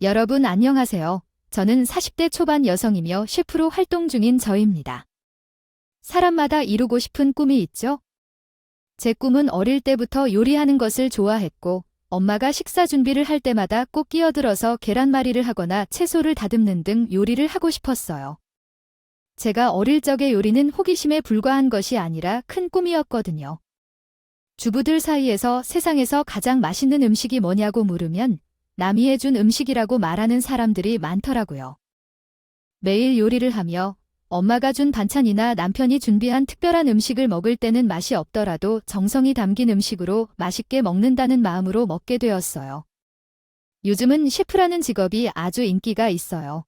여러분 안녕하세요. 저는 40대 초반 여성이며 셰프로 활동 중인 저입니다. 사람마다 이루고 싶은 꿈이 있죠? 제 꿈은 어릴 때부터 요리하는 것을 좋아했고, 엄마가 식사 준비를 할 때마다 꼭 끼어들어서 계란말이를 하거나 채소를 다듬는 등 요리를 하고 싶었어요. 제가 어릴 적의 요리는 호기심에 불과한 것이 아니라 큰 꿈이었거든요. 주부들 사이에서 세상에서 가장 맛있는 음식이 뭐냐고 물으면 남이 해준 음식이라고 말하는 사람들이 많더라고요. 매일 요리를 하며 엄마가 준 반찬이나 남편이 준비한 특별한 음식을 먹을 때는 맛이 없더라도 정성이 담긴 음식으로 맛있게 먹는다는 마음으로 먹게 되었어요. 요즘은 셰프라는 직업이 아주 인기가 있어요.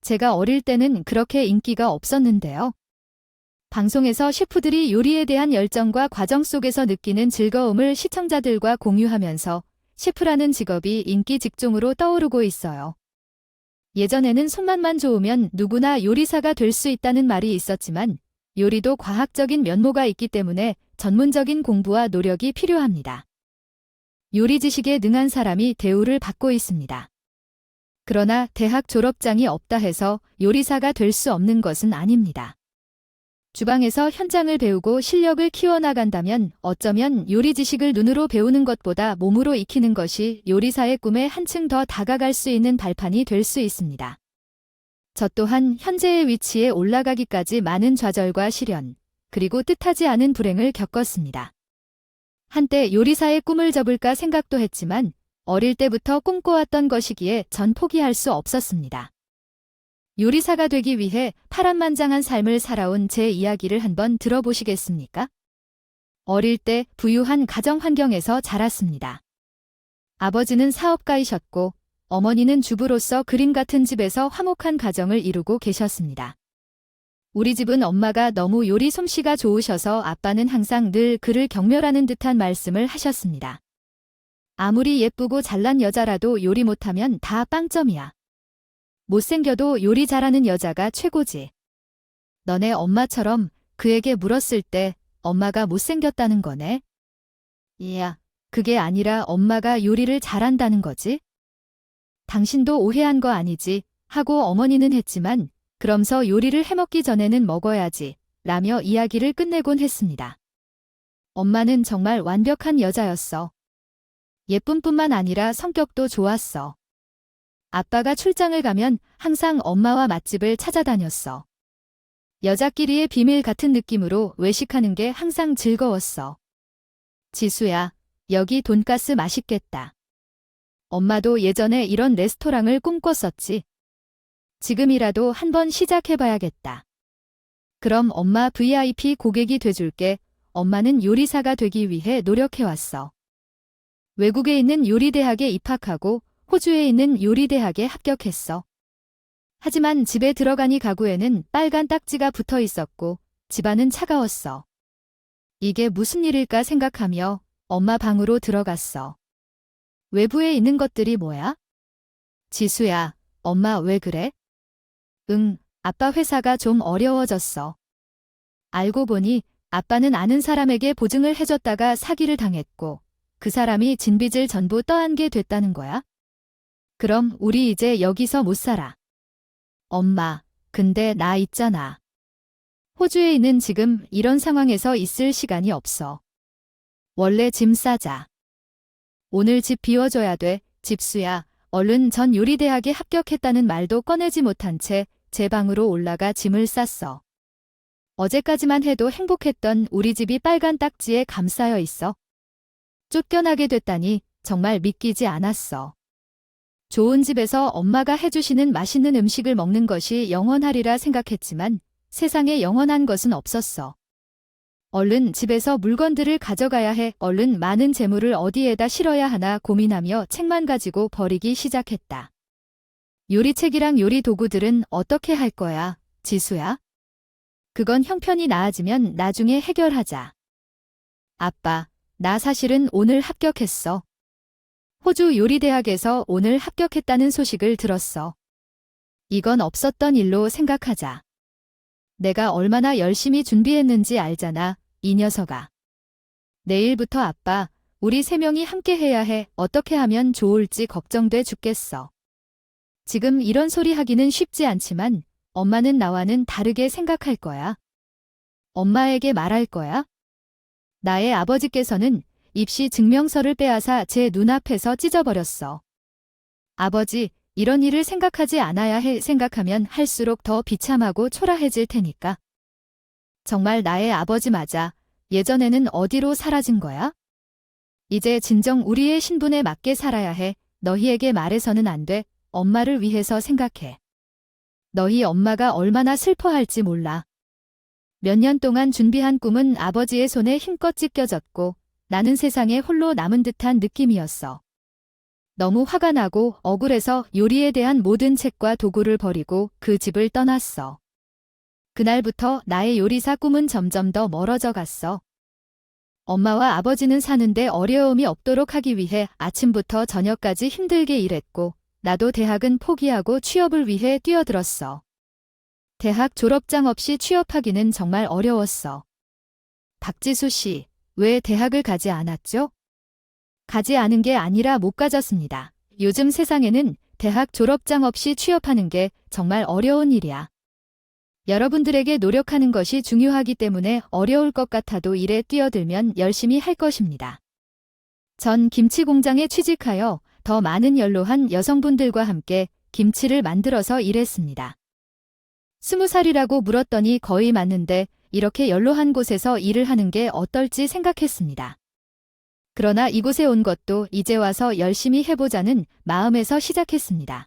제가 어릴 때는 그렇게 인기가 없었는데요. 방송에서 셰프들이 요리에 대한 열정과 과정 속에서 느끼는 즐거움을 시청자들과 공유하면서 셰프라는 직업이 인기 직종으로 떠오르고 있어요. 예전에는 손맛만 좋으면 누구나 요리사가 될 수 있다는 말이 있었지만 요리도 과학적인 면모가 있기 때문에 전문적인 공부와 노력이 필요합니다. 요리 지식에 능한 사람이 대우를 받고 있습니다. 그러나 대학 졸업장이 없다 해서 요리사가 될 수 없는 것은 아닙니다. 주방에서 현장을 배우고 실력을 키워나간다면 어쩌면 요리 지식을 눈으로 배우는 것보다 몸으로 익히는 것이 요리사의 꿈에 한층 더 다가갈 수 있는 발판이 될 수 있습니다. 저 또한 현재의 위치에 올라가기까지 많은 좌절과 시련, 그리고 뜻하지 않은 불행을 겪었습니다. 한때 요리사의 꿈을 접을까 생각도 했지만 어릴 때부터 꿈꿔왔던 것이기에 전 포기할 수 없었습니다. 요리사가 되기 위해 파란만장한 삶을 살아온 제 이야기를 한번 들어보시겠습니까? 어릴 때 부유한 가정 환경에서 자랐습니다. 아버지는 사업가이셨고 어머니는 주부로서 그림 같은 집에서 화목한 가정을 이루고 계셨습니다. 우리 집은 엄마가 너무 요리 솜씨가 좋으셔서 아빠는 항상 늘 그를 경멸하는 듯한 말씀을 하셨습니다. 아무리 예쁘고 잘난 여자라도 요리 못하면 다 빵점이야. 못생겨도 요리 잘하는 여자가 최고지. 너네 엄마처럼 그에게 물었을 때 엄마가 못생겼다는 거네? 이야, 그게 아니라 엄마가 요리를 잘한다는 거지? 당신도 오해한 거 아니지? 하고 어머니는 했지만 그럼서 요리를 해먹기 전에는 먹어야지 라며 이야기를 끝내곤 했습니다. 엄마는 정말 완벽한 여자였어. 예쁨뿐만 아니라 성격도 좋았어. 아빠가 출장을 가면 항상 엄마와 맛집을 찾아다녔어. 여자끼리의 비밀 같은 느낌으로 외식하는 게 항상 즐거웠어. 지수야, 여기 돈가스 맛있겠다. 엄마도 예전에 이런 레스토랑을 꿈꿨었지. 지금이라도 한번 시작해봐야겠다. 그럼 엄마 VIP 고객이 돼줄게. 엄마는 요리사가 되기 위해 노력해왔어. 외국에 있는 요리대학에 입학하고 호주에 있는 요리대학에 합격했어. 하지만 집에 들어가니 가구에는 빨간 딱지가 붙어 있었고 집안은 차가웠어. 이게 무슨 일일까 생각하며 엄마 방으로 들어갔어. 외부에 있는 것들이 뭐야? 지수야, 엄마 왜 그래? 응, 아빠 회사가 좀 어려워졌어. 알고 보니 아빠는 아는 사람에게 보증을 해줬다가 사기를 당했고 그 사람이 진 빚을 전부 떠안게 됐다는 거야? 그럼 우리 이제 여기서 못 살아. 엄마, 근데 나 있잖아. 호주에 있는 지금 이런 상황에서 있을 시간이 없어. 원래 짐 싸자. 오늘 집 비워줘야 돼. 집수야, 얼른 전 요리대학에 합격했다는 말도 꺼내지 못한 채 제 방으로 올라가 짐을 쌌어. 어제까지만 해도 행복했던 우리 집이 빨간 딱지에 감싸여 있어. 쫓겨나게 됐다니 정말 믿기지 않았어. 좋은 집에서 엄마가 해주시는 맛있는 음식을 먹는 것이 영원하리라 생각했지만 세상에 영원한 것은 없었어. 얼른 집에서 물건들을 가져가야 해. 얼른 많은 재물을 어디에다 실어야 하나 고민하며 책만 가지고 버리기 시작했다. 요리책이랑 요리 도구들은 어떻게 할 거야, 지수야? 그건 형편이 나아지면 나중에 해결하자. 아빠, 나 사실은 오늘 합격했어. 호주 요리대학에서 오늘 합격했다는 소식을 들었어. 이건 없었던 일로 생각하자. 내가 얼마나 열심히 준비했는지 알잖아, 이 녀석아. 내일부터 아빠, 우리 3명이 함께 해야 해. 어떻게 하면 좋을지 걱정돼 죽겠어. 지금 이런 소리 하기는 쉽지 않지만 엄마는 나와는 다르게 생각할 거야. 엄마에게 말할 거야. 나의 아버지께서는 입시 증명서를 빼앗아 제 눈앞에서 찢어버렸어. 아버지, 이런 일을 생각하지 않아야 해. 생각하면 할수록 더 비참하고 초라해질 테니까. 정말 나의 아버지 맞아. 예전에는 어디로 사라진 거야? 이제 진정 우리의 신분에 맞게 살아야 해. 너희에게 말해서는 안 돼. 엄마를 위해서 생각해. 너희 엄마가 얼마나 슬퍼할지 몰라. 몇 년 동안 준비한 꿈은 아버지의 손에 힘껏 찢겨졌고 나는 세상에 홀로 남은 듯한 느낌이었어. 너무 화가 나고 억울해서 요리에 대한 모든 책과 도구를 버리고 그 집을 떠났어. 그날부터 나의 요리사 꿈은 점점 더 멀어져 갔어. 엄마와 아버지는 사는데 어려움이 없도록 하기 위해 아침부터 저녁까지 힘들게 일했고 나도 대학은 포기하고 취업을 위해 뛰어들었어. 대학 졸업장 없이 취업하기는 정말 어려웠어. 박지수 씨, 왜 대학을 가지 않았죠? 가지 않은 게 아니라 못 가졌습니다. 요즘 세상에는 대학 졸업장 없이 취업하는 게 정말 어려운 일이야. 여러분들에게 노력하는 것이 중요하기 때문에 어려울 것 같아도 일에 뛰어들면 열심히 할 것입니다. 전 김치 공장에 취직하여 더 많은 연로한 여성분들과 함께 김치를 만들어서 일했습니다. 20살이라고 물었더니 거의 맞는데 이렇게 연로한 곳에서 일을 하는 게 어떨지 생각했습니다. 그러나 이곳에 온 것도 이제 와서 열심히 해보자는 마음에서 시작했습니다.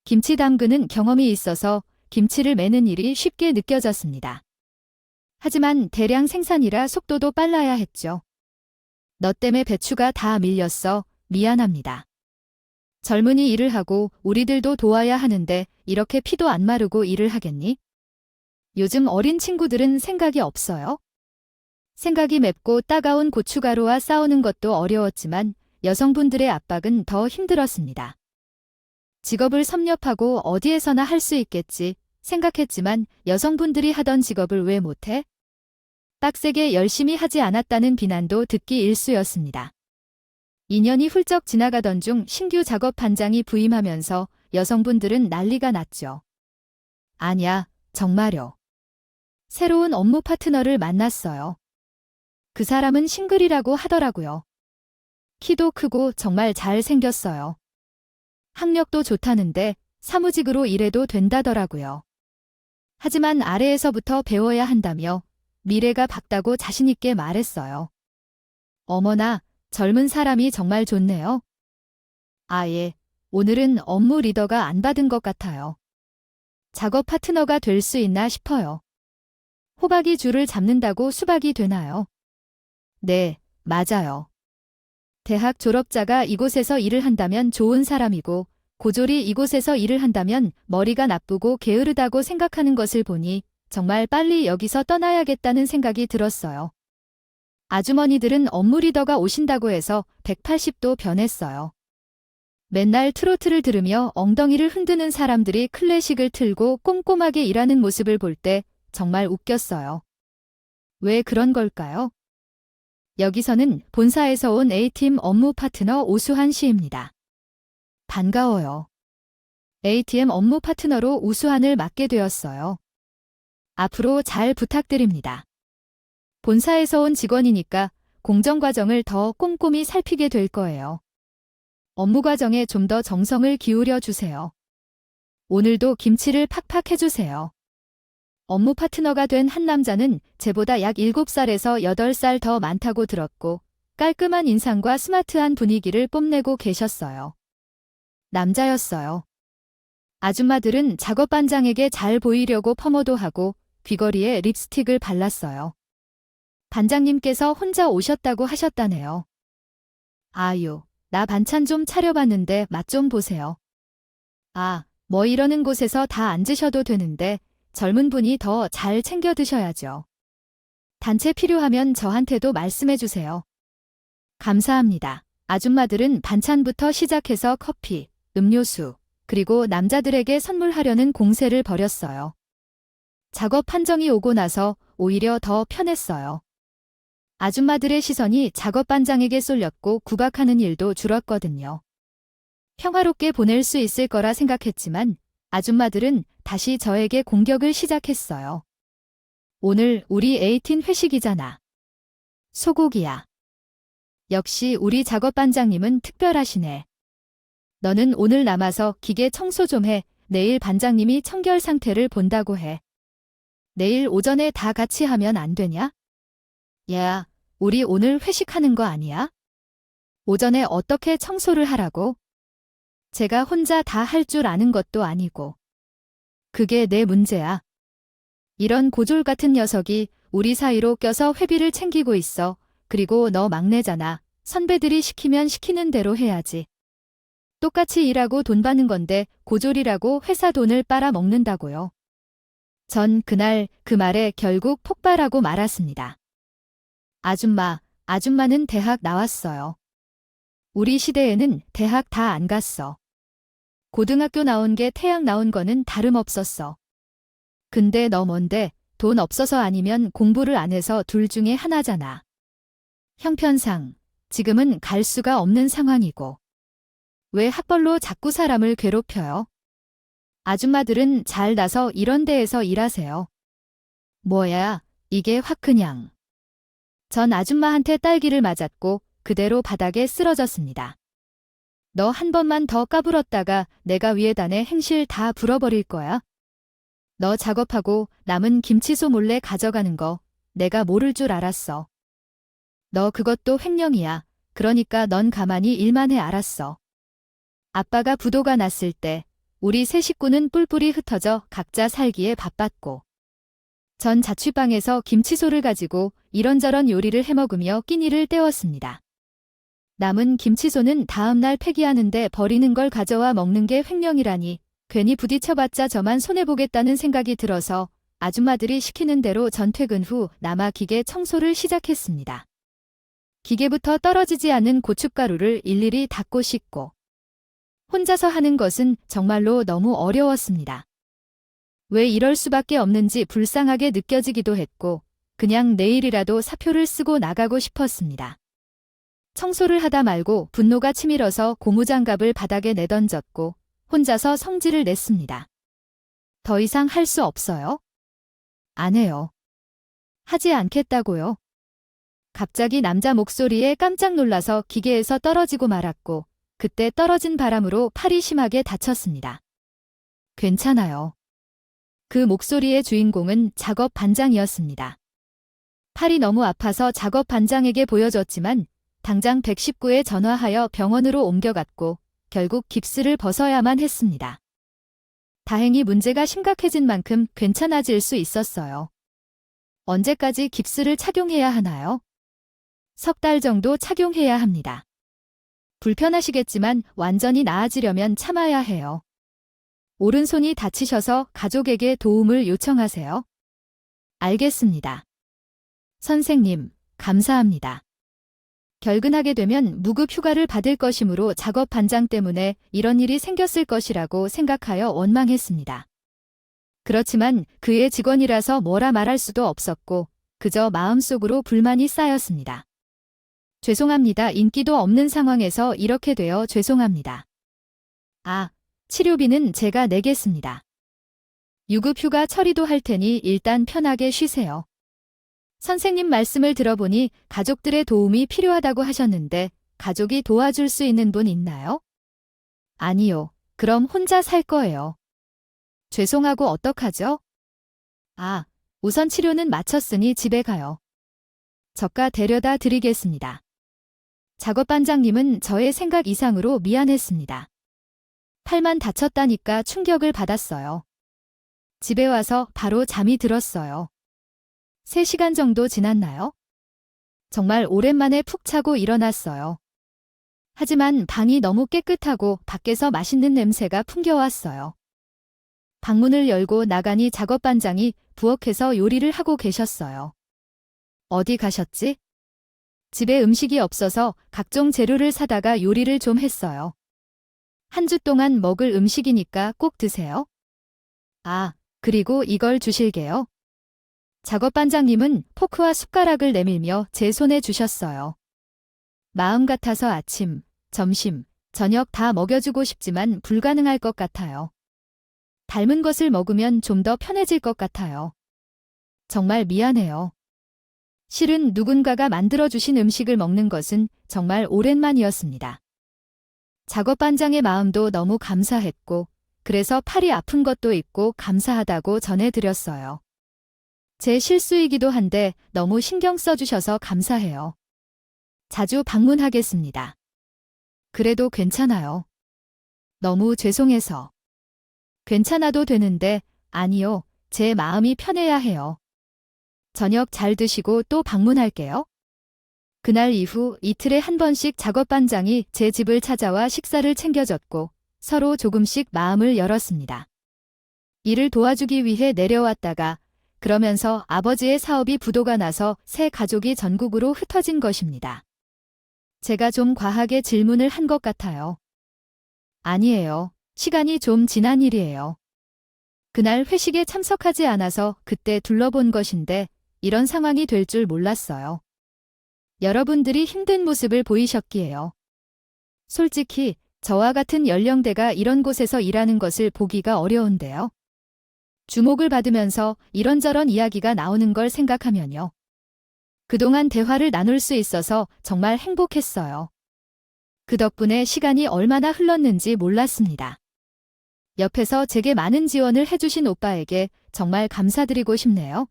김치 담그는 경험이 있어서 김치를 매는 일이 쉽게 느껴졌습니다. 하지만 대량 생산이라 속도도 빨라야 했죠. 너 때문에 배추가 다 밀렸어. 미안합니다. 젊은이 일을 하고 우리들도 도와야 하는데 이렇게 피도 안 마르고 일을 하겠니? 요즘 어린 친구들은 생각이 없어요. 생각이 맵고 따가운 고춧가루와 싸우는 것도 어려웠지만 여성분들의 압박은 더 힘들었습니다. 직업을 섭렵하고 어디에서나 할 수 있겠지 생각했지만 여성분들이 하던 직업을 왜 못해? 빡세게 열심히 하지 않았다는 비난도 듣기 일쑤였습니다. 2년이 훌쩍 지나가던 중 신규 작업 반장이 부임하면서 여성분들은 난리가 났죠. 아냐, 정말요. 새로운 업무 파트너를 만났어요. 그 사람은 싱글이라고 하더라고요. 키도 크고 정말 잘생겼어요. 학력도 좋다는데 사무직으로 일해도 된다더라고요. 하지만 아래에서부터 배워야 한다며 미래가 밝다고 자신있게 말했어요. 어머나, 젊은 사람이 정말 좋네요. 예, 오늘은 업무 리더가 안 받은 것 같아요. 작업 파트너가 될 수 있나 싶어요. 호박이 줄을 잡는다고 수박이 되나요? 네, 맞아요. 대학 졸업자가 이곳에서 일을 한다면 좋은 사람이고 고졸이 이곳에서 일을 한다면 머리가 나쁘고 게으르다고 생각하는 것을 보니 정말 빨리 여기서 떠나야겠다는 생각이 들었어요. 아주머니들은 업무 리더가 오신다고 해서 180도 변했어요. 맨날 트로트를 들으며 엉덩이를 흔드는 사람들이 클래식을 틀고 꼼꼼하게 일하는 모습을 볼 때 정말 웃겼어요. 왜 그런 걸까요? 여기서는 본사에서 온 A팀 업무 파트너 오수환 씨입니다. 반가워요. ATM 업무 파트너로 우수한을 맡게 되었어요. 앞으로 잘 부탁드립니다. 본사에서 온 직원이니까 공정 과정을 더 꼼꼼히 살피게 될 거예요. 업무 과정에 좀 더 정성을 기울여 주세요. 오늘도 김치를 팍팍 해주세요. 업무 파트너가 된 한 남자는 제보다 약 7살에서 8살 더 많다고 들었고 깔끔한 인상과 스마트한 분위기를 뽐내고 계셨어요. 남자였어요. 아줌마들은 작업 반장에게 잘 보이려고 펌어도 하고 귀걸이에 립스틱을 발랐어요. 반장님께서 혼자 오셨다고 하셨다네요. 아유, 나 반찬 좀 차려봤는데 맛 좀 보세요. 뭐 이러는 곳에서 다 앉으셔도 되는데 젊은 분이 더 잘 챙겨 드셔야죠. 단체 필요하면 저한테도 말씀해 주세요. 감사합니다. 아줌마들은 반찬부터 시작해서 커피, 음료수, 그리고 남자들에게 선물하려는 공세를 벌였어요. 작업 판정이 오고 나서 오히려 더 편했어요. 아줌마들의 시선이 작업 반장에게 쏠렸고 구박하는 일도 줄었거든요. 평화롭게 보낼 수 있을 거라 생각했지만 아줌마들은 다시 저에게 공격을 시작했어요. 오늘 우리 18 회식이잖아. 소고기야. 역시 우리 작업반장님은 특별하시네. 너는 오늘 남아서 기계 청소 좀 해. 내일 반장님이 청결 상태를 본다고 해. 내일 오전에 다 같이 하면 안 되냐? 야, 우리 오늘 회식하는 거 아니야? 오전에 어떻게 청소를 하라고? 제가 혼자 다 할 줄 아는 것도 아니고. 그게 내 문제야. 이런 고졸 같은 녀석이 우리 사이로 껴서 회비를 챙기고 있어. 그리고 너 막내잖아. 선배들이 시키면 시키는 대로 해야지. 똑같이 일하고 돈 받는 건데 고졸이라고 회사 돈을 빨아먹는다고요. 전 그날 그 말에 결국 폭발하고 말았습니다. 아줌마는 대학 나왔어요. 우리 시대에는 대학 다 안 갔어. 고등학교 나온 게 태양 나온 거는 다름없었어. 근데 너 뭔데? 돈 없어서 아니면 공부를 안 해서 둘 중에 하나잖아. 형편상 지금은 갈 수가 없는 상황이고. 왜 학벌로 자꾸 사람을 괴롭혀요? 아줌마들은 잘 나서 이런 데에서 일하세요. 뭐야, 이게 확 그냥. 전 아줌마한테 딸기를 맞았고 그대로 바닥에 쓰러졌습니다. 너 한 번만 더 까불었다가 내가 위에단에 행실 다 불어버릴 거야. 너 작업하고 남은 김치소 몰래 가져가는 거 내가 모를 줄 알았어. 너 그것도 횡령이야. 그러니까 넌 가만히 일만 해 알았어. 아빠가 부도가 났을 때 우리 세 식구는 뿔뿔이 흩어져 각자 살기에 바빴고 전 자취방에서 김치소를 가지고 이런저런 요리를 해먹으며 끼니를 때웠습니다. 남은 김치소는 다음날 폐기하는데 버리는 걸 가져와 먹는 게 횡령이라니 괜히 부딪혀봤자 저만 손해보겠다는 생각이 들어서 아줌마들이 시키는 대로 전 퇴근 후 남아 기계 청소를 시작했습니다. 기계부터 떨어지지 않는 고춧가루를 일일이 닦고 씻고 혼자서 하는 것은 정말로 너무 어려웠습니다. 왜 이럴 수밖에 없는지 불쌍하게 느껴지기도 했고 그냥 내일이라도 사표를 쓰고 나가고 싶었습니다. 청소를 하다 말고 분노가 치밀어서 고무장갑을 바닥에 내던졌고 혼자서 성질을 냈습니다. 더 이상 할 수 없어요? 안 해요. 하지 않겠다고요. 갑자기 남자 목소리에 깜짝 놀라서 기계에서 떨어지고 말았고 그때 떨어진 바람으로 팔이 심하게 다쳤습니다. 괜찮아요. 그 목소리의 주인공은 작업 반장이었습니다. 팔이 너무 아파서 작업 반장에게 보여줬지만 당장 119에 전화하여 병원으로 옮겨갔고 결국 깁스를 벗어야만 했습니다. 다행히 문제가 심각해진 만큼 괜찮아질 수 있었어요. 언제까지 깁스를 착용해야 하나요? 석 달 정도 착용해야 합니다. 불편하시겠지만 완전히 나아지려면 참아야 해요. 오른손이 다치셔서 가족에게 도움을 요청하세요. 알겠습니다. 선생님, 감사합니다. 결근하게 되면 무급 휴가를 받을 것이므로 작업 반장 때문에 이런 일이 생겼을 것이라고 생각하여 원망했습니다. 그렇지만 그의 직원이라서 뭐라 말할 수도 없었고 그저 마음속으로 불만이 쌓였습니다. 죄송합니다. 인기도 없는 상황에서 이렇게 되어 죄송합니다. 치료비는 제가 내겠습니다. 유급 휴가 처리도 할 테니 일단 편하게 쉬세요. 선생님 말씀을 들어보니 가족들의 도움이 필요하다고 하셨는데 가족이 도와줄 수 있는 분 있나요? 아니요. 그럼 혼자 살 거예요. 죄송하고 어떡하죠? 우선 치료는 마쳤으니 집에 가요. 저가 데려다 드리겠습니다. 작업반장님은 저의 생각 이상으로 미안했습니다. 팔만 다쳤다니까 충격을 받았어요. 집에 와서 바로 잠이 들었어요. 3시간 정도 지났나요? 정말 오랜만에 푹 자고 일어났어요. 하지만 방이 너무 깨끗하고 밖에서 맛있는 냄새가 풍겨왔어요. 방문을 열고 나가니 작업반장이 부엌에서 요리를 하고 계셨어요. 어디 가셨지? 집에 음식이 없어서 각종 재료를 사다가 요리를 좀 했어요. 한 주 동안 먹을 음식이니까 꼭 드세요. 그리고 이걸 주실게요. 작업반장님은 포크와 숟가락을 내밀며 제 손에 주셨어요. 마음 같아서 아침, 점심, 저녁 다 먹여주고 싶지만 불가능할 것 같아요. 닮은 것을 먹으면 좀 더 편해질 것 같아요. 정말 미안해요. 실은 누군가가 만들어주신 음식을 먹는 것은 정말 오랜만이었습니다. 작업반장의 마음도 너무 감사했고, 그래서 팔이 아픈 것도 있고 감사하다고 전해드렸어요. 제 실수이기도 한데 너무 신경 써주셔서 감사해요. 자주 방문하겠습니다. 그래도 괜찮아요. 너무 죄송해서. 괜찮아도 되는데, 아니요, 제 마음이 편해야 해요. 저녁 잘 드시고 또 방문할게요. 그날 이후 이틀에 한 번씩 작업반장이 제 집을 찾아와 식사를 챙겨줬고 서로 조금씩 마음을 열었습니다. 일을 도와주기 위해 내려왔다가 그러면서 아버지의 사업이 부도가 나서 새 가족이 전국으로 흩어진 것입니다. 제가 좀 과하게 질문을 한 것 같아요. 아니에요. 시간이 좀 지난 일이에요. 그날 회식에 참석하지 않아서 그때 둘러본 것인데 이런 상황이 될 줄 몰랐어요. 여러분들이 힘든 모습을 보이셨기에요. 솔직히 저와 같은 연령대가 이런 곳에서 일하는 것을 보기가 어려운데요. 주목을 받으면서 이런저런 이야기가 나오는 걸 생각하면요. 그동안 대화를 나눌 수 있어서 정말 행복했어요. 그 덕분에 시간이 얼마나 흘렀는지 몰랐습니다. 옆에서 제게 많은 지원을 해주신 오빠에게 정말 감사드리고 싶네요.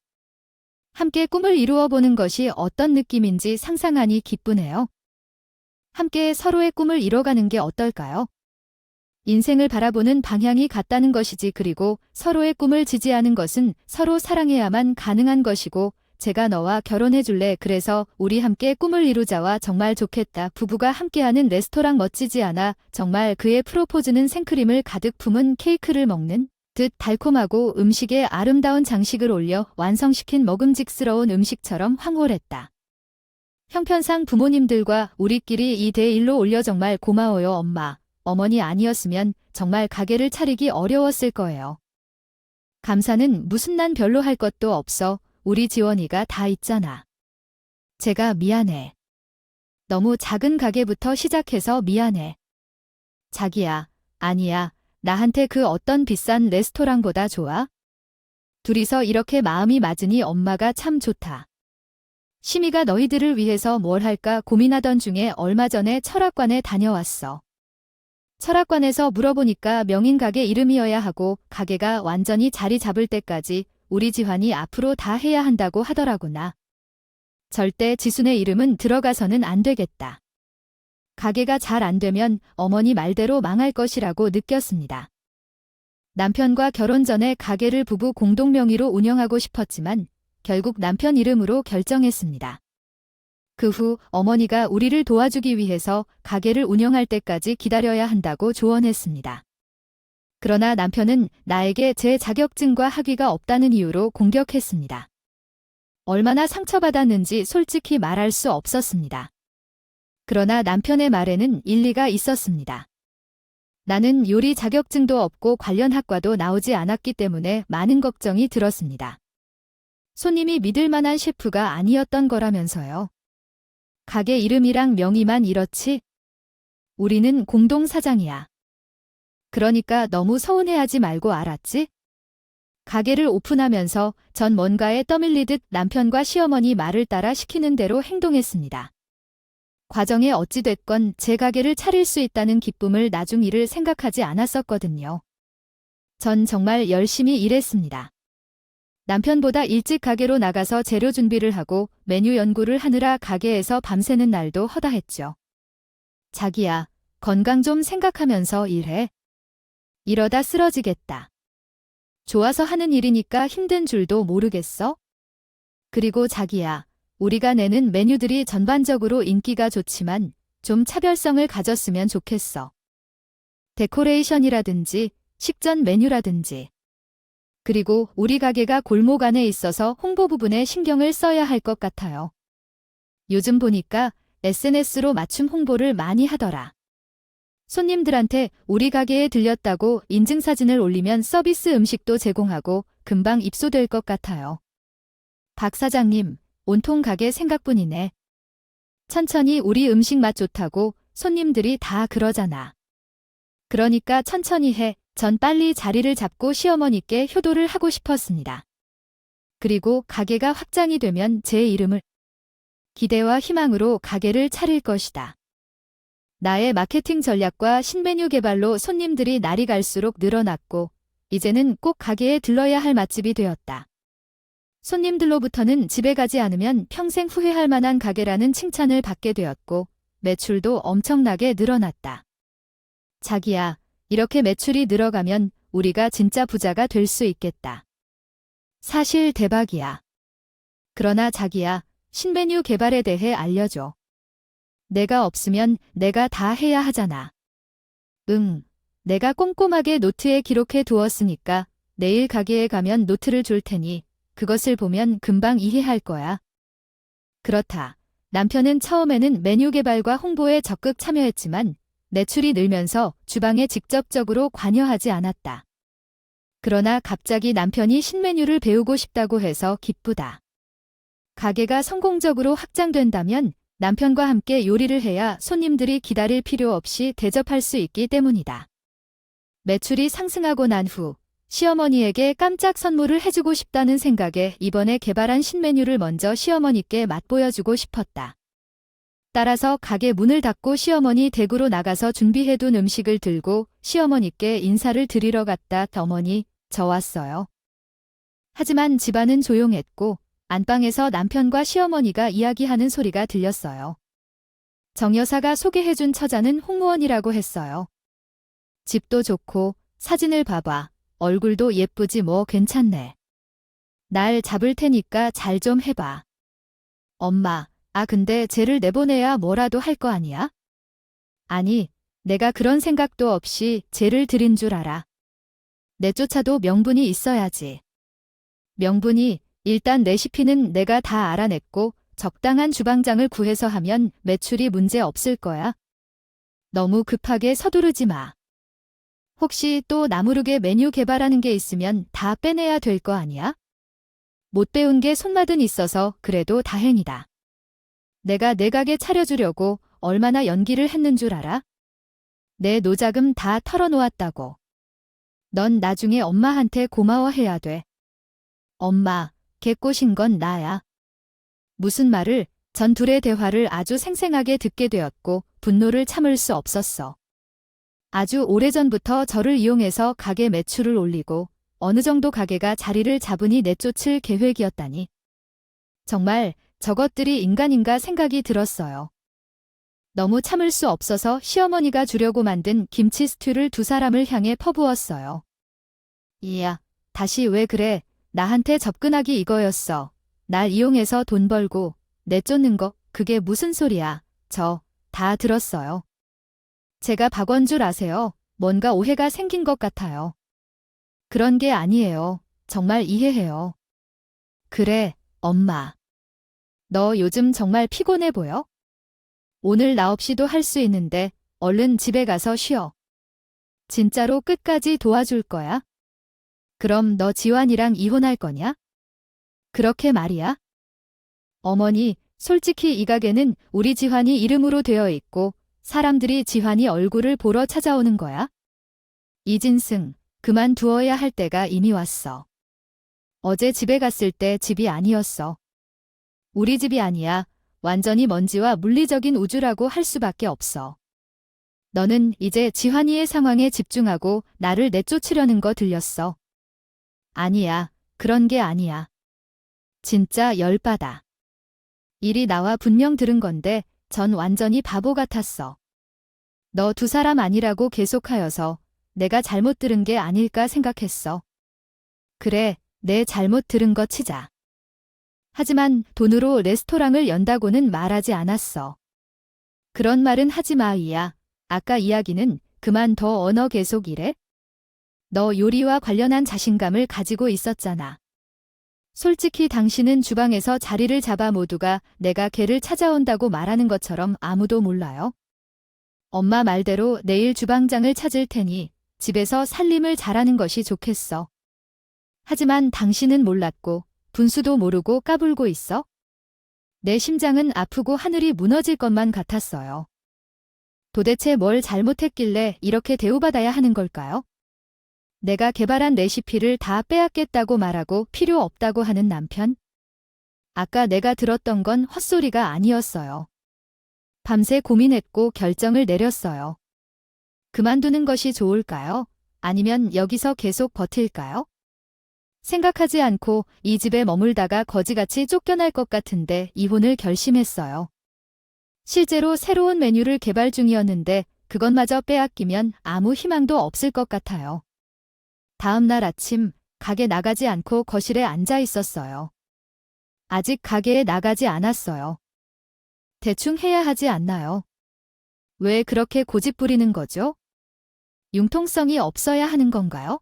함께 꿈을 이루어 보는 것이 어떤 느낌인지 상상하니 기쁘네요. 함께 서로의 꿈을 이뤄가는 게 어떨까요? 인생을 바라보는 방향이 같다는 것이지 그리고 서로의 꿈을 지지하는 것은 서로 사랑해야만 가능한 것이고 제가 너와 결혼해 줄래 그래서 우리 함께 꿈을 이루자와 정말 좋겠다. 부부가 함께하는 레스토랑 멋지지 않아 정말 그의 프로포즈는 생크림을 가득 품은 케이크를 먹는 듯 달콤하고 음식에 아름다운 장식을 올려 완성시킨 먹음직스러운 음식처럼 황홀했다. 형편상 부모님들과 우리끼리 2대1로 올려 정말 고마워요 엄마. 어머니 아니었으면 정말 가게를 차리기 어려웠을 거예요. 감사는 무슨 난 별로 할 것도 없어. 우리 지원이가 다 있잖아. 제가 미안해. 너무 작은 가게부터 시작해서 미안해. 자기야, 아니야. 나한테 그 어떤 비싼 레스토랑보다 좋아? 둘이서 이렇게 마음이 맞으니 엄마가 참 좋다. 심이가 너희들을 위해서 뭘 할까 고민하던 중에 얼마 전에 철학관에 다녀왔어. 철학관에서 물어보니까 명인 가게 이름이어야 하고 가게가 완전히 자리 잡을 때까지 우리 지환이 앞으로 다 해야 한다고 하더라구나. 절대 지순의 이름은 들어가서는 안 되겠다. 가게가 잘 안 되면 어머니 말대로 망할 것이라고 느꼈습니다. 남편과 결혼 전에 가게를 부부 공동 명의로 운영하고 싶었지만 결국 남편 이름으로 결정했습니다. 그 후 어머니가 우리를 도와주기 위해서 가게를 운영할 때까지 기다려야 한다고 조언했습니다. 그러나 남편은 나에게 제 자격증과 학위가 없다는 이유로 공격했습니다. 얼마나 상처받았는지 솔직히 말할 수 없었습니다. 그러나 남편의 말에는 일리가 있었습니다. 나는 요리 자격증도 없고 관련 학과도 나오지 않았기 때문에 많은 걱정이 들었습니다. 손님이 믿을 만한 셰프가 아니었던 거라면서요. 가게 이름이랑 명의만 이렇지? 우리는 공동사장이야. 그러니까 너무 서운해하지 말고 알았지? 가게를 오픈하면서 전 뭔가에 떠밀리듯 남편과 시어머니 말을 따라 시키는 대로 행동했습니다. 과정에 어찌됐건 제 가게를 차릴 수 있다는 기쁨을 나중 일을 생각하지 않았었거든요. 전 정말 열심히 일했습니다. 남편보다 일찍 가게로 나가서 재료 준비를 하고 메뉴 연구를 하느라 가게에서 밤새는 날도 허다했죠. 자기야, 건강 좀 생각하면서 일해. 이러다 쓰러지겠다. 좋아서 하는 일이니까 힘든 줄도 모르겠어? 그리고 자기야, 우리가 내는 메뉴들이 전반적으로 인기가 좋지만 좀 차별성을 가졌으면 좋겠어. 데코레이션이라든지 식전 메뉴라든지. 그리고 우리 가게가 골목 안에 있어서 홍보 부분에 신경을 써야 할 것 같아요. 요즘 보니까 SNS로 맞춤 홍보를 많이 하더라. 손님들한테 우리 가게에 들렸다고 인증사진을 올리면 서비스 음식도 제공하고 금방 입소될 것 같아요. 박 사장님, 온통 가게 생각뿐이네. 천천히 우리 음식 맛 좋다고 손님들이 다 그러잖아. 그러니까 천천히 해. 전 빨리 자리를 잡고 시어머니께 효도를 하고 싶었습니다. 그리고 가게가 확장이 되면 제 이름을 기대와 희망으로 가게를 차릴 것이다. 나의 마케팅 전략과 신메뉴 개발로 손님들이 날이 갈수록 늘어났고 이제는 꼭 가게에 들러야 할 맛집이 되었다. 손님들로부터는 집에 가지 않으면 평생 후회할 만한 가게라는 칭찬을 받게 되었고 매출도 엄청나게 늘어났다. 자기야, 이렇게 매출이 늘어가면 우리가 진짜 부자가 될 수 있겠다. 사실 대박이야. 그러나 자기야, 신메뉴 개발에 대해 알려줘. 내가 없으면 내가 다 해야 하잖아. 응, 내가 꼼꼼하게 노트에 기록해 두었으니까 내일 가게에 가면 노트를 줄 테니 그것을 보면 금방 이해할 거야. 그렇다. 남편은 처음에는 메뉴 개발과 홍보에 적극 참여했지만 매출이 늘면서 주방에 직접적으로 관여하지 않았다. 그러나 갑자기 남편이 신메뉴를 배우고 싶다고 해서 기쁘다. 가게가 성공적으로 확장된다면 남편과 함께 요리를 해야 손님들이 기다릴 필요 없이 대접할 수 있기 때문이다. 매출이 상승하고 난 후 시어머니에게 깜짝 선물을 해주고 싶다는 생각에 이번에 개발한 신메뉴를 먼저 시어머니께 맛보여주고 싶었다. 따라서 가게 문을 닫고 시어머니 댁으로 나가서 준비해둔 음식을 들고 시어머니께 인사를 드리러 갔다. 어머니, 저 왔어요. 하지만 집안은 조용했고 안방에서 남편과 시어머니가 이야기하는 소리가 들렸어요. 정 여사가 소개해준 처자는 홍무원이라고 했어요. 집도 좋고 사진을 봐봐. 얼굴도 예쁘지 뭐 괜찮네. 날 잡을 테니까 잘 좀 해봐. 엄마, 근데 쟤를 내보내야 뭐라도 할 거 아니야? 아니, 내가 그런 생각도 없이 쟤를 들인 줄 알아. 내쫓아도 명분이 있어야지. 명분이 일단 레시피는 내가 다 알아냈고 적당한 주방장을 구해서 하면 매출이 문제 없을 거야. 너무 급하게 서두르지 마. 혹시 또 나무르게 메뉴 개발하는 게 있으면 다 빼내야 될 거 아니야? 못 배운 게 손맛은 있어서 그래도 다행이다. 내가 내 가게 차려주려고 얼마나 연기를 했는 줄 알아? 내 노자금 다 털어놓았다고. 넌 나중에 엄마한테 고마워해야 돼. 엄마, 개 꼬신 건 나야. 무슨 말을? 전 둘의 대화를 아주 생생하게 듣게 되었고 분노를 참을 수 없었어. 아주 오래전부터 저를 이용해서 가게 매출을 올리고 어느 정도 가게가 자리를 잡으니 내쫓을 계획이었다니. 정말 저것들이 인간인가 생각이 들었어요. 너무 참을 수 없어서 시어머니가 주려고 만든 김치 스튜를 두 사람을 향해 퍼부었어요. 이야, 다시 왜 그래? 나한테 접근하기 이거였어. 날 이용해서 돈 벌고 내쫓는 거 그게 무슨 소리야. 저 다 들었어요. 제가 박원줄 아세요? 뭔가 오해가 생긴 것 같아요. 그런 게 아니에요. 정말 이해해요. 그래, 엄마. 너 요즘 정말 피곤해 보여? 오늘 나 없이도 할 수 있는데 얼른 집에 가서 쉬어. 진짜로 끝까지 도와줄 거야? 그럼 너 지환이랑 이혼할 거냐? 그렇게 말이야? 어머니, 솔직히 이 가게는 우리 지환이 이름으로 되어 있고 사람들이 지환이 얼굴을 보러 찾아오는 거야. 이진승, 그만두어야 할 때가 이미 왔어. 어제 집에 갔을 때 집이 아니었어. 우리 집이 아니야. 완전히 먼지와 물리적인 우주라고 할 수밖에 없어. 너는 이제 지환이의 상황에 집중하고 나를 내쫓으려는 거 들렸어. 아니야, 그런 게 아니야. 진짜 열받아. 일이 나와 분명 들은 건데 전 완전히 바보 같았어. 너 두 사람 아니라고 계속하여서 내가 잘못 들은 게 아닐까 생각했어. 그래, 내 잘못 들은 거 치자. 하지만 돈으로 레스토랑을 연다고는 말하지 않았어. 그런 말은 하지 마, 이야. 아까 이야기는 그만 더 언어 계속 이래? 너 요리와 관련한 자신감을 가지고 있었잖아. 솔직히 당신은 주방에서 자리를 잡아 모두가 내가 걔를 찾아온다고 말하는 것처럼 아무도 몰라요. 엄마 말대로 내일 주방장을 찾을 테니 집에서 살림을 잘하는 것이 좋겠어. 하지만 당신은 몰랐고 분수도 모르고 까불고 있어? 내 심장은 아프고 하늘이 무너질 것만 같았어요. 도대체 뭘 잘못했길래 이렇게 대우받아야 하는 걸까요? 내가 개발한 레시피를 다 빼앗겠다고 말하고 필요 없다고 하는 남편? 아까 내가 들었던 건 헛소리가 아니었어요. 밤새 고민했고 결정을 내렸어요. 그만두는 것이 좋을까요? 아니면 여기서 계속 버틸까요? 생각하지 않고 이 집에 머물다가 거지같이 쫓겨날 것 같은데 이혼을 결심했어요. 실제로 새로운 메뉴를 개발 중이었는데 그것마저 빼앗기면 아무 희망도 없을 것 같아요. 다음 날 아침 가게 나가지 않고 거실에 앉아 있었어요. 아직 가게에 나가지 않았어요. 대충 해야 하지 않나요? 왜 그렇게 고집 부리는 거죠? 융통성이 없어야 하는 건가요?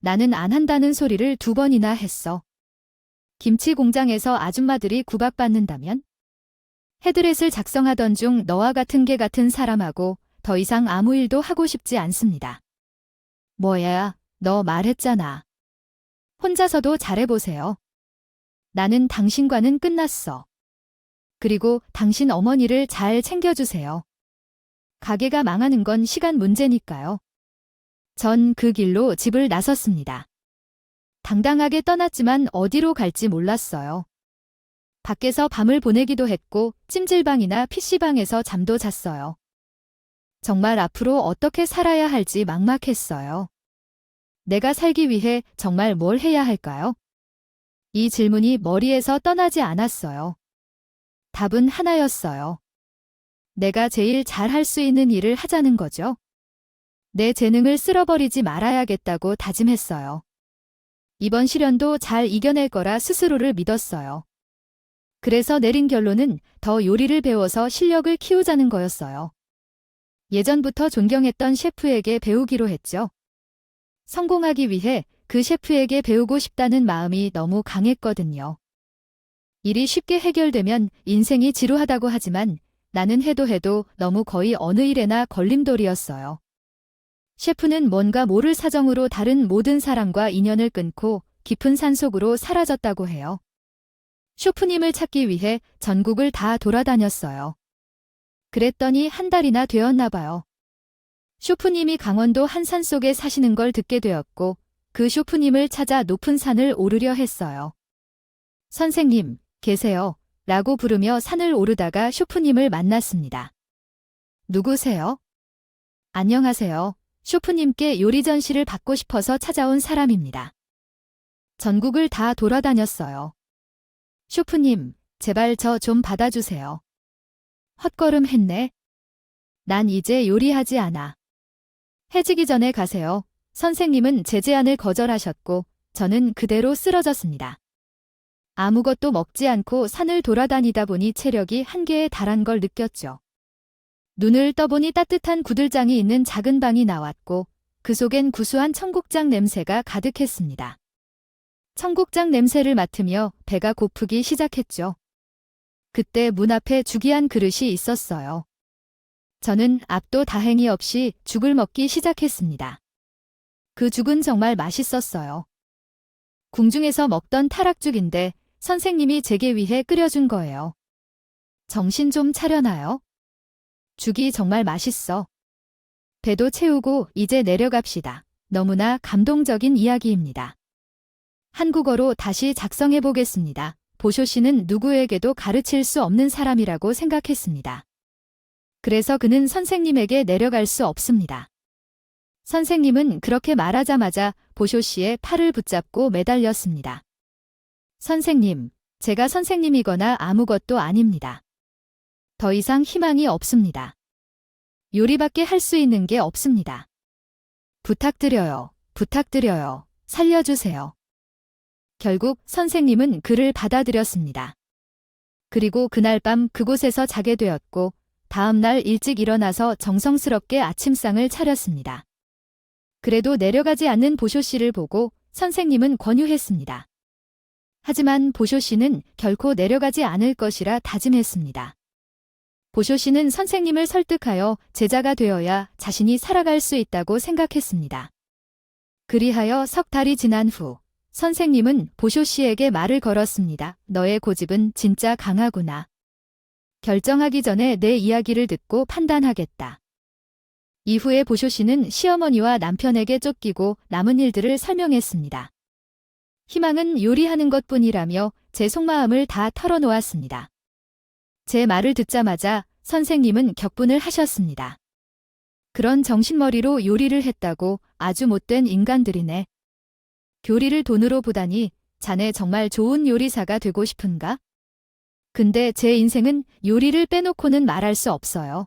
나는 안 한다는 소리를 2번이나 했어. 김치 공장에서 아줌마들이 구박받는다면? 헤드렛을 작성하던 중 너와 같은 개 같은 사람하고 더 이상 아무 일도 하고 싶지 않습니다. 뭐야, 너 말했잖아. 혼자서도 잘해보세요. 나는 당신과는 끝났어. 그리고 당신 어머니를 잘 챙겨주세요. 가게가 망하는 건 시간 문제니까요. 전 그 길로 집을 나섰습니다. 당당하게 떠났지만 어디로 갈지 몰랐어요. 밖에서 밤을 보내기도 했고 찜질방이나 PC방에서 잠도 잤어요. 정말 앞으로 어떻게 살아야 할지 막막했어요. 내가 살기 위해 정말 뭘 해야 할까요? 이 질문이 머리에서 떠나지 않았어요. 답은 하나였어요. 내가 제일 잘 할 수 있는 일을 하자는 거죠. 내 재능을 쓸어버리지 말아야겠다고 다짐했어요. 이번 시련도 잘 이겨낼 거라 스스로를 믿었어요. 그래서 내린 결론은 더 요리를 배워서 실력을 키우자는 거였어요. 예전부터 존경했던 셰프에게 배우기로 했죠. 성공하기 위해 그 셰프에게 배우고 싶다는 마음이 너무 강했거든요. 일이 쉽게 해결되면 인생이 지루하다고 하지만 나는 해도 너무 거의 어느 일에나 걸림돌이었어요. 셰프는 뭔가 모를 사정으로 다른 모든 사람과 인연을 끊고 깊은 산속으로 사라졌다고 해요. 셰프님을 찾기 위해 전국을 다 돌아다녔어요. 그랬더니 한 달이나 되었나 봐요. 셰프님이 강원도 한 산속에 사시는 걸 듣게 되었고 그 셰프님을 찾아 높은 산을 오르려 했어요. 선생님, 계세요? 라고 부르며 산을 오르다가 셰프님을 만났습니다. 누구세요? 안녕하세요. 셰프님께 요리 전시를 받고 싶어서 찾아온 사람입니다. 전국을 다 돌아다녔어요. 셰프님, 제발 저 좀 받아주세요. 헛걸음했네. 난 이제 요리하지 않아. 해지기 전에 가세요. 선생님은 제 제안을 거절하셨고 저는 그대로 쓰러졌습니다. 아무것도 먹지 않고 산을 돌아다니다 보니 체력이 한계에 달한 걸 느꼈죠. 눈을 떠보니 따뜻한 구들장이 있는 작은 방이 나왔고 그 속엔 구수한 청국장 냄새가 가득했습니다. 청국장 냄새를 맡으며 배가 고프기 시작했죠. 그때 문 앞에 주기한 그릇이 있었어요. 저는 앞도 다행이 없이 죽을 먹기 시작했습니다. 그 죽은 정말 맛있었어요. 궁중에서 먹던 타락죽인데 선생님이 제게 위해 끓여준 거예요. 정신 좀 차려놔요. 죽이 정말 맛있어. 배도 채우고 이제 내려갑시다. 너무나 감동적인 이야기입니다. 한국어로 다시 작성해 보겠습니다. 보쇼 씨는 누구에게도 가르칠 수 없는 사람이라고 생각했습니다. 그래서 그는 선생님에게 내려갈 수 없습니다. 선생님은 그렇게 말하자마자 보쇼 씨의 팔을 붙잡고 매달렸습니다. 선생님, 제가 선생님이거나 아무것도 아닙니다. 더 이상 희망이 없습니다. 요리밖에 할 수 있는 게 없습니다. 부탁드려요. 부탁드려요. 살려주세요. 결국 선생님은 그를 받아들였습니다. 그리고 그날 밤 그곳에서 자게 되었고 다음 날 일찍 일어나서 정성스럽게 아침상을 차렸습니다. 그래도 내려가지 않는 보쇼 씨를 보고 선생님은 권유했습니다. 하지만 보쇼 씨는 결코 내려가지 않을 것이라 다짐했습니다. 보쇼 씨는 선생님을 설득하여 제자가 되어야 자신이 살아갈 수 있다고 생각했습니다. 그리하여 석 달이 지난 후 선생님은 보쇼 씨에게 말을 걸었습니다. 너의 고집은 진짜 강하구나. 결정하기 전에 내 이야기를 듣고 판단하겠다. 이후에 보쇼 씨는 시어머니와 남편에게 쫓기고 남은 일들을 설명했습니다. 희망은 요리하는 것뿐이라며 제 속마음을 다 털어놓았습니다. 제 말을 듣자마자 선생님은 격분을 하셨습니다. 그런 정신머리로 요리를 했다고 아주 못된 인간들이네. 교리를 돈으로 보다니 자네 정말 좋은 요리사가 되고 싶은가? 근데 제 인생은 요리를 빼놓고는 말할 수 없어요.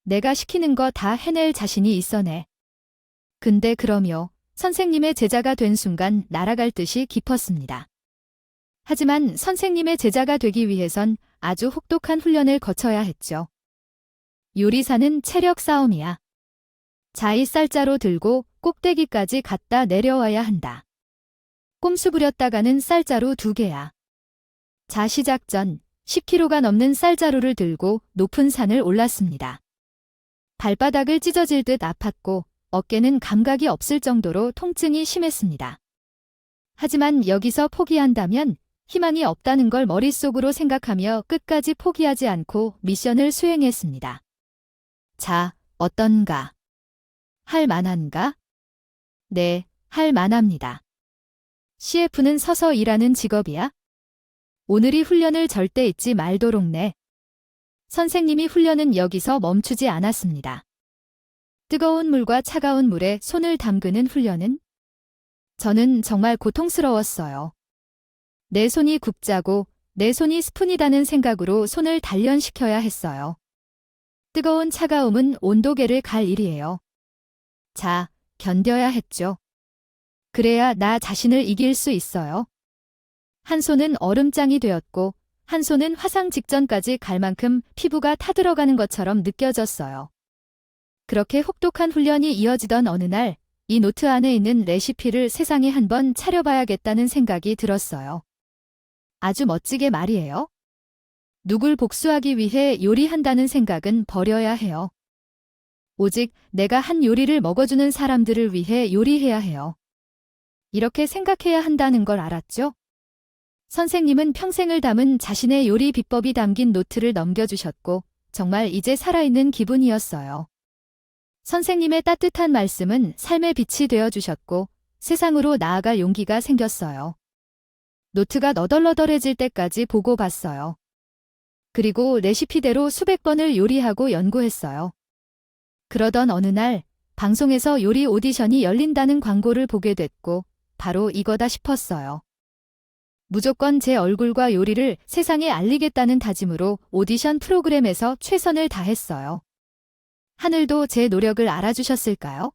내가 시키는 거 다 해낼 자신이 있어네. 근데 그러며 선생님의 제자가 된 순간 날아갈 듯이 깊었습니다. 하지만 선생님의 제자가 되기 위해선 아주 혹독한 훈련을 거쳐야 했죠. 요리사는 체력 싸움이야. 자이 쌀자루 들고 꼭대기까지 갔다 내려와야 한다. 꼼수 부렸다가는 쌀자루 2개야. 자 시작 전 10kg가 넘는 쌀자루를 들고 높은 산을 올랐습니다. 발바닥을 찢어질 듯 아팠고 어깨는 감각이 없을 정도로 통증이 심했습니다. 하지만 여기서 포기한다면 희망이 없다는 걸 머릿속으로 생각하며 끝까지 포기하지 않고 미션을 수행했습니다. 자, 어떤가? 할 만한가? 네, 할 만합니다. CF는 서서 일하는 직업이야? 오늘이 훈련을 절대 잊지 말도록네. 선생님이 훈련은 여기서 멈추지 않았습니다. 뜨거운 물과 차가운 물에 손을 담그는 훈련은? 저는 정말 고통스러웠어요. 내 손이 국자고 내 손이 스푼이라는 생각으로 손을 단련시켜야 했어요. 뜨거운 차가움은 온도계를 갈 일이에요. 자, 견뎌야 했죠. 그래야 나 자신을 이길 수 있어요. 한 손은 얼음장이 되었고 한 손은 화상 직전까지 갈 만큼 피부가 타들어가는 것처럼 느껴졌어요. 그렇게 혹독한 훈련이 이어지던 어느 날, 이 노트 안에 있는 레시피를 세상에 한번 차려봐야겠다는 생각이 들었어요. 아주 멋지게 말이에요. 누굴 복수하기 위해 요리한다는 생각은 버려야 해요. 오직 내가 한 요리를 먹어주는 사람들을 위해 요리해야 해요. 이렇게 생각해야 한다는 걸 알았죠? 선생님은 평생을 담은 자신의 요리 비법이 담긴 노트를 넘겨주셨고 정말 이제 살아있는 기분이었어요. 선생님의 따뜻한 말씀은 삶의 빛이 되어주셨고 세상으로 나아갈 용기가 생겼어요. 노트가 너덜너덜해질 때까지 보고 봤어요. 그리고 레시피대로 수백 번을 요리하고 연구했어요. 그러던 어느 날 방송에서 요리 오디션이 열린다는 광고를 보게 됐고 바로 이거다 싶었어요. 무조건 제 얼굴과 요리를 세상에 알리겠다는 다짐으로 오디션 프로그램에서 최선을 다했어요. 하늘도 제 노력을 알아주셨을까요?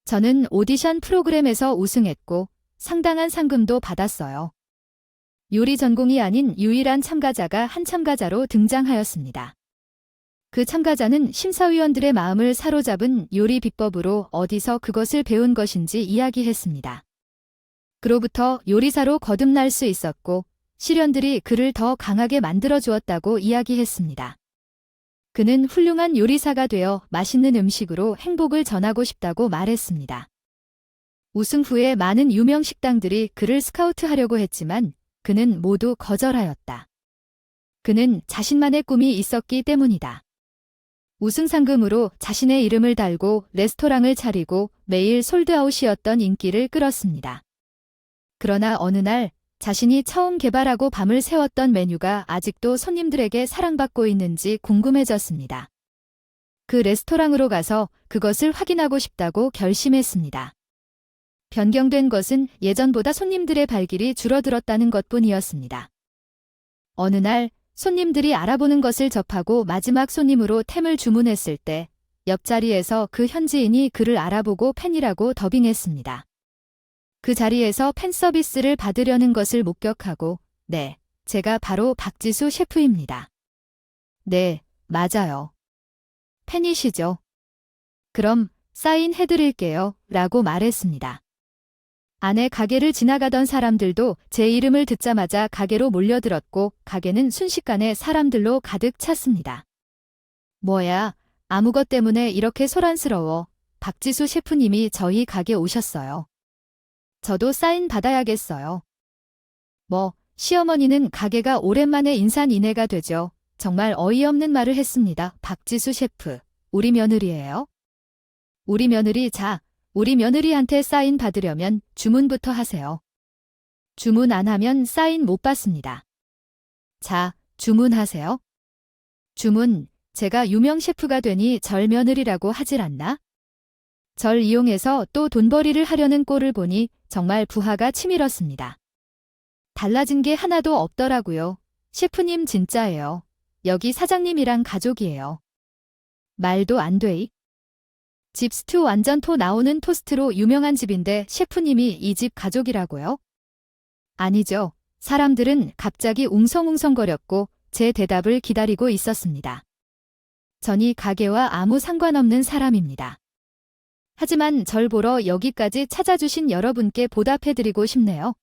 저는 오디션 프로그램에서 우승했고 상당한 상금도 받았어요. 요리 전공이 아닌 유일한 참가자가 한 참가자로 등장하였습니다. 그 참가자는 심사위원들의 마음을 사로잡은 요리 비법으로 어디서 그것을 배운 것인지 이야기했습니다. 그로부터 요리사로 거듭날 수 있었고 시련들이 그를 더 강하게 만들어주었다고 이야기했습니다. 그는 훌륭한 요리사가 되어 맛있는 음식으로 행복을 전하고 싶다고 말했습니다. 우승 후에 많은 유명 식당들이 그를 스카우트하려고 했지만 그는 모두 거절하였다. 그는 자신만의 꿈이 있었기 때문이다. 우승 상금으로 자신의 이름을 달고 레스토랑을 차리고 매일 솔드아웃이었던 인기를 끌었습니다. 그러나 어느 날 자신이 처음 개발하고 밤을 새웠던 메뉴가 아직도 손님들에게 사랑받고 있는지 궁금해졌습니다. 그 레스토랑으로 가서 그것을 확인하고 싶다고 결심했습니다. 변경된 것은 예전보다 손님들의 발길이 줄어들었다는 것뿐이었습니다. 어느 날 손님들이 알아보는 것을 접하고 마지막 손님으로 템을 주문했을 때 옆자리에서 그 현지인이 그를 알아보고 팬이라고 더빙했습니다. 그 자리에서 팬 서비스를 받으려는 것을 목격하고 네, 제가 바로 박지수 셰프입니다. 네, 맞아요. 팬이시죠? 그럼 사인해드릴게요 라고 말했습니다. 안에 가게를 지나가던 사람들도 제 이름을 듣자마자 가게로 몰려들었고 가게는 순식간에 사람들로 가득 찼습니다. 뭐야, 아무것 때문에 이렇게 소란스러워. 박지수 셰프님이 저희 가게 오셨어요. 저도 사인 받아야겠어요. 뭐, 시어머니는 가게가 오랜만에 인산인해가 되죠. 정말 어이없는 말을 했습니다. 박지수 셰프, 우리 며느리예요? 우리 며느리 우리 며느리한테 사인 받으려면 주문부터 하세요. 주문 안 하면 사인 못 받습니다. 자, 주문하세요. 주문, 제가 유명 셰프가 되니 절 며느리라고 하질 않나? 절 이용해서 또 돈벌이를 하려는 꼴을 보니 정말 부하가 치밀었습니다. 달라진 게 하나도 없더라고요. 셰프님 진짜예요. 여기 사장님이랑 가족이에요. 말도 안 돼. 집 스튜 완전 토 나오는 토스트로 유명한 집인데 셰프님이 이 집 가족이라고요? 아니죠. 사람들은 갑자기 웅성웅성거렸고 제 대답을 기다리고 있었습니다. 전이 가게와 아무 상관없는 사람입니다. 하지만 절 보러 여기까지 찾아주신 여러분께 보답해드리고 싶네요.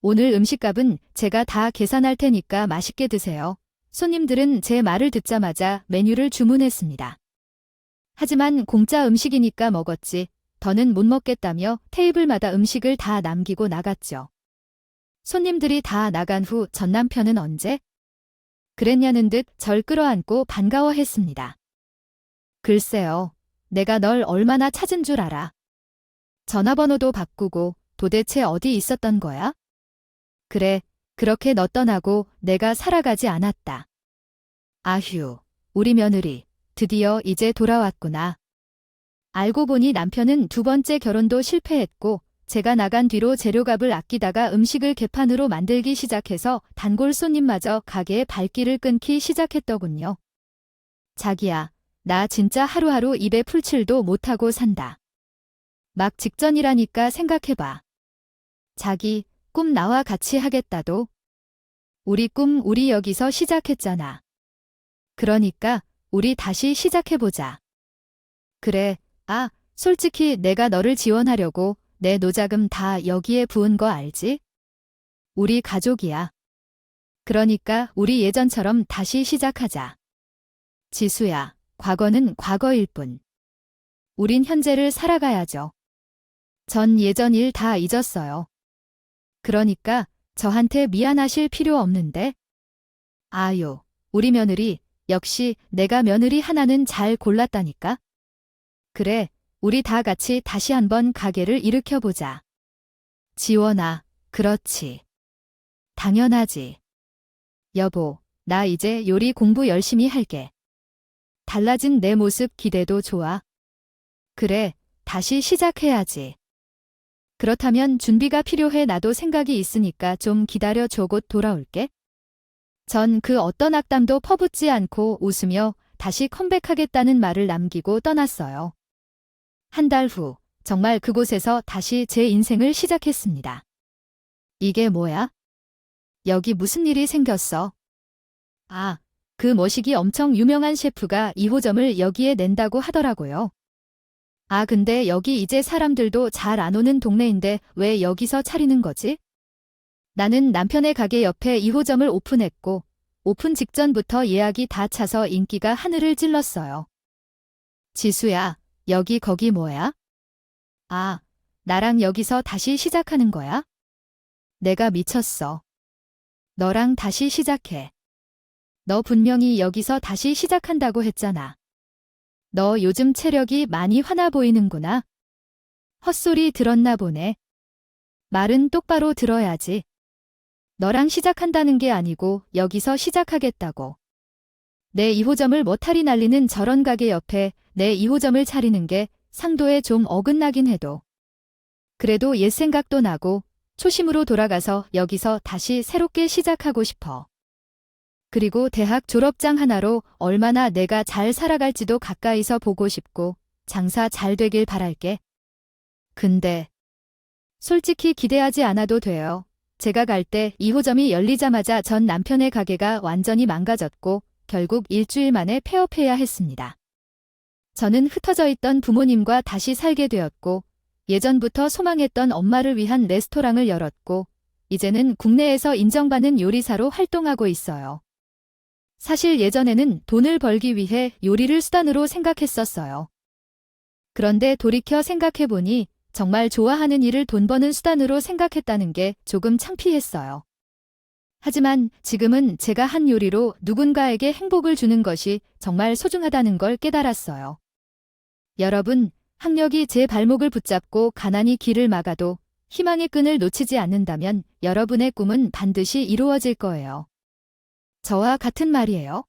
오늘 음식값은 제가 다 계산할 테니까 맛있게 드세요. 손님들은 제 말을 듣자마자 메뉴를 주문했습니다. 하지만 공짜 음식이니까 먹었지, 더는 못 먹겠다며 테이블마다 음식을 다 남기고 나갔죠. 손님들이 다 나간 후 전 남편은 언제? 그랬냐는 듯 절 끌어안고 반가워했습니다. 글쎄요, 내가 널 얼마나 찾은 줄 알아. 전화번호도 바꾸고 도대체 어디 있었던 거야? 그래, 그렇게 너 떠나고 내가 살아가지 않았다. 아휴, 우리 며느리, 드디어 이제 돌아왔구나. 알고 보니 남편은 두 번째 결혼도 실패했고 제가 나간 뒤로 재료값을 아끼다가 음식을 개판으로 만들기 시작해서 단골 손님마저 가게의 발길을 끊기 시작했더군요. 자기야, 나 진짜 하루하루 입에 풀칠도 못하고 산다. 막 직전이라니까 생각해봐. 자기, 꿈 나와 같이 하겠다도. 우리 꿈 우리 여기서 시작했잖아. 그러니까 우리 다시 시작해보자. 그래, 솔직히 내가 너를 지원하려고 내 노자금 다 여기에 부은 거 알지? 우리 가족이야. 그러니까 우리 예전처럼 다시 시작하자. 지수야, 과거는 과거일 뿐. 우린 현재를 살아가야죠. 전 예전 일 다 잊었어요. 그러니까 저한테 미안하실 필요 없는데. 아유, 우리 며느리, 역시 내가 며느리 하나는 잘 골랐다니까. 그래, 우리 다 같이 다시 한번 가게를 일으켜보자. 지원아, 그렇지. 당연하지. 여보, 나 이제 요리 공부 열심히 할게. 달라진 내 모습 기대도 좋아. 그래, 다시 시작해야지. 그렇다면 준비가 필요해. 나도 생각이 있으니까 좀 기다려줘. 곧 돌아올게. 전 그 어떤 악담도 퍼붓지 않고 웃으며 다시 컴백하겠다는 말을 남기고 떠났어요. 한 달 후, 정말 그곳에서 다시 제 인생을 시작했습니다. 이게 뭐야? 여기 무슨 일이 생겼어? 그 머시기 엄청 유명한 셰프가 2호점을 여기에 낸다고 하더라고요. 근데 여기 이제 사람들도 잘 안 오는 동네인데 왜 여기서 차리는 거지? 나는 남편의 가게 옆에 2호점을 오픈했고 오픈 직전부터 예약이 다 차서 인기가 하늘을 찔렀어요. 지수야, 여기 거기 뭐야? 나랑 여기서 다시 시작하는 거야? 내가 미쳤어. 너랑 다시 시작해. 너 분명히 여기서 다시 시작한다고 했잖아. 너 요즘 체력이 많이 화나 보이는구나. 헛소리 들었나 보네. 말은 똑바로 들어야지. 너랑 시작한다는 게 아니고 여기서 시작하겠다고. 내 2호점을 머타리 날리는 저런 가게 옆에 내 2호점을 차리는 게 상도에 좀 어긋나긴 해도. 그래도 옛 생각도 나고 초심으로 돌아가서 여기서 다시 새롭게 시작하고 싶어. 그리고 대학 졸업장 하나로 얼마나 내가 잘 살아갈지도 가까이서 보고 싶고 장사 잘 되길 바랄게. 근데 솔직히 기대하지 않아도 돼요. 제가 갈 때 2호점이 열리자마자 전 남편의 가게가 완전히 망가졌고 결국 일주일 만에 폐업해야 했습니다. 저는 흩어져 있던 부모님과 다시 살게 되었고 예전부터 소망했던 엄마를 위한 레스토랑을 열었고 이제는 국내에서 인정받는 요리사로 활동하고 있어요. 사실 예전에는 돈을 벌기 위해 요리를 수단으로 생각했었어요. 그런데 돌이켜 생각해보니 정말 좋아하는 일을 돈 버는 수단으로 생각했다는 게 조금 창피했어요. 하지만 지금은 제가 한 요리로 누군가에게 행복을 주는 것이 정말 소중하다는 걸 깨달았어요. 여러분, 학력이 제 발목을 붙잡고 가난이 길을 막아도 희망의 끈을 놓치지 않는다면 여러분의 꿈은 반드시 이루어질 거예요. 저와 같은 말이에요.